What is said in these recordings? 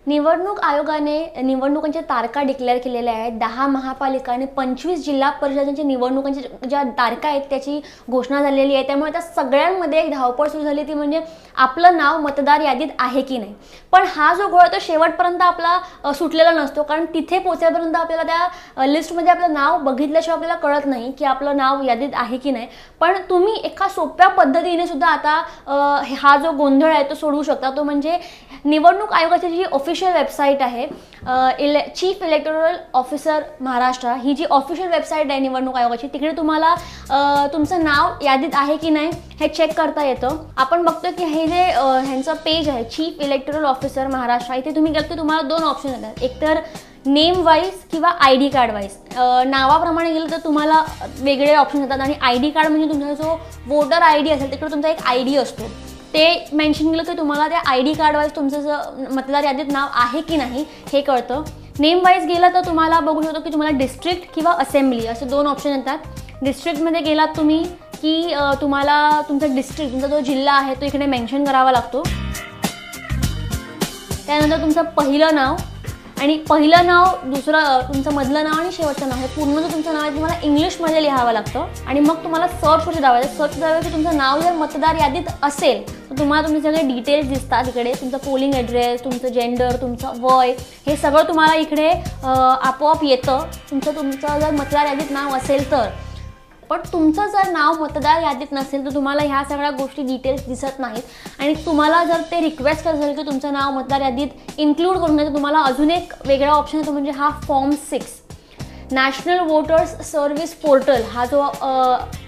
निवडणूक आयोगाने निवडणुकांच्या तारखा डिक्लेअर केलेल्या आहेत। 10 महापालिका आणि 25 जिल्हा परिषदांच्या निवडणुकांच्या ज्या तारखा आहेत त्याची घोषणा झालेली आहे। त्यामुळे त्या सगळ्यांमध्ये एक धावपळ सुरू झाली ती म्हणजे आपलं नाव मतदार यादीत आहे की नाही। पण हा जो घोळ तो शेवटपर्यंत आपला सुटलेला नसतो, कारण तिथे पोहोचेपर्यंत आपल्याला त्या लिस्टमध्ये आपलं नाव बघितल्याशिवाय आपल्याला कळत नाही की आपलं नाव यादीत आहे की नाही। पण तुम्ही एका सोप्या पद्धतीने सुद्धा आता हा जो गोंधळ आहे तो सोडवू शकता। तो म्हणजे निवडणूक आयोगाची जी ऑफिशियल वेबसाईट आहे चीफ इलेक्टोरल ऑफिसर महाराष्ट्र, ही जी ऑफिशियल वेबसाईट आहे निवडणूक आयोगाची, तिकडे तुम्हाला तुमचं नाव यादीत आहे की नाही हे चेक करता येतं। आपण बघतो की हे जे ह्यांचं पेज आहे चीफ इलेक्टोरल ऑफिसर महाराष्ट्र, इथे तुम्ही गेलात तर तुम्हाला दोन ऑप्शन येतात, एक तर नेम वाईज किंवा ID कार्ड वाईज। नावाप्रमाणे गेलं तर तुम्हाला वेगळे ऑप्शन येतात आणि ID कार्ड म्हणजे तुमचा जो वोटर ID असेल तिकडे तुमचा एक ID असतो, ते मेन्शन केलं की तुम्हाला त्या ID कार्ड वाईज तुमचं मतदार यादीत नाव आहे की नाही हे कळतं। नेम वाईज गेलं तर तुम्हाला बघू शकतो की तुम्हाला डिस्ट्रिक्ट किंवा असेंब्ली असे दोन ऑप्शन येतात। डिस्ट्रिक्टमध्ये गेलात तुम्ही की तुम्हाला तुमचा डिस्ट्रिक्ट, तुमचा जो जिल्हा आहे तो इकडे मेन्शन करावा लागतो। त्यानंतर तुमचं पहिलं नाव आणि पहिलं नाव, दुसरं तुमचं मधलं नाव आणि शेवटचं नाव, हे पूर्ण जो तुमचं नाव आहे तुम्हाला इंग्लिशमध्ये लिहावं लागतं। आणि मग तुम्हाला सर्च दाबायचं, सर्च दाबायचं की तुमचं नाव जर मतदार यादीत असेल तर तुम्हाला तुमचे सगळे डिटेल्स दिसतात इकडे, तुमचा पोलिंग ॲड्रेस, तुमचं जेंडर, तुमचं वय, हे सगळं तुम्हाला इकडे आपोआप येतं तुमचं जर मतदार यादीत नाव असेल तर। पण तुमचं जर नाव मतदार यादीत नसेल तर तुम्हाला ह्या सगळ्या गोष्टी डिटेल्स दिसत नाहीत आणि तुम्हाला जर ते रिक्वेस्ट असेल की तुमचं नाव मतदार यादीत इन्क्लूड करून द्या तर तुम्हाला अजून एक वेगळा ऑप्शन येतो, म्हणजे हा form 6 national voters service portal, हा जो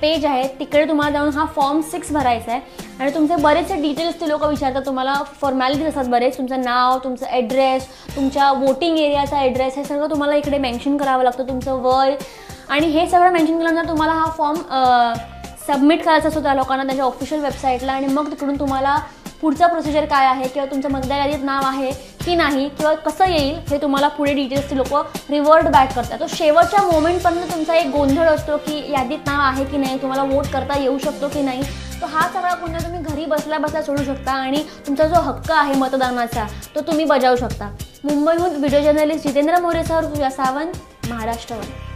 पेज आहे तिकडे तुम्हाला जाऊन हा फॉर्म 6 भरायचा आहे। आणि तुमचे बरेचसे डिटेल्स ते लोक विचारतात, तुम्हाला फॉर्मॅलिटीज असतात बरेच, तुमचं नाव, तुमचं ॲड्रेस, तुमच्या वोटिंग एरियाचा ॲड्रेस, हे सगळं तुम्हाला इकडे मेन्शन करावं लागतं, तुमचं वय, आणि हे सगळं मेन्शन केल्यानंतर तुम्हाला हा फॉर्म सबमिट करायचा असतो त्या लोकांना त्यांच्या ऑफिशियल वेबसाईटला। आणि मग तिकडून तुम्हाला पुढचा प्रोसिजर काय आहे किंवा तुमचं मतदार यादीत नाव आहे की नाही किंवा कसं येईल हे तुम्हाला पुढे डिटेल्स ते लोक रिव्हर्ट बॅक करतात। तो शेवटच्या मोमेंटपर्यंत तुमचा एक गोंधळ असतो की यादीत नाव आहे की नाही, तुम्हाला वोट करता येऊ शकतो की नाही। तो हा सगळा गोंधळ तुम्ही घरी बसल्या बसल्या सोडू शकता आणि तुमचा जो हक्क आहे मतदानाचा तो तुम्ही बजावू शकता। मुंबईहून व्हिडिओ जर्नलिस्ट जितेंद्र मोरेसह पूजा सावंत, महाराष्ट्र वन।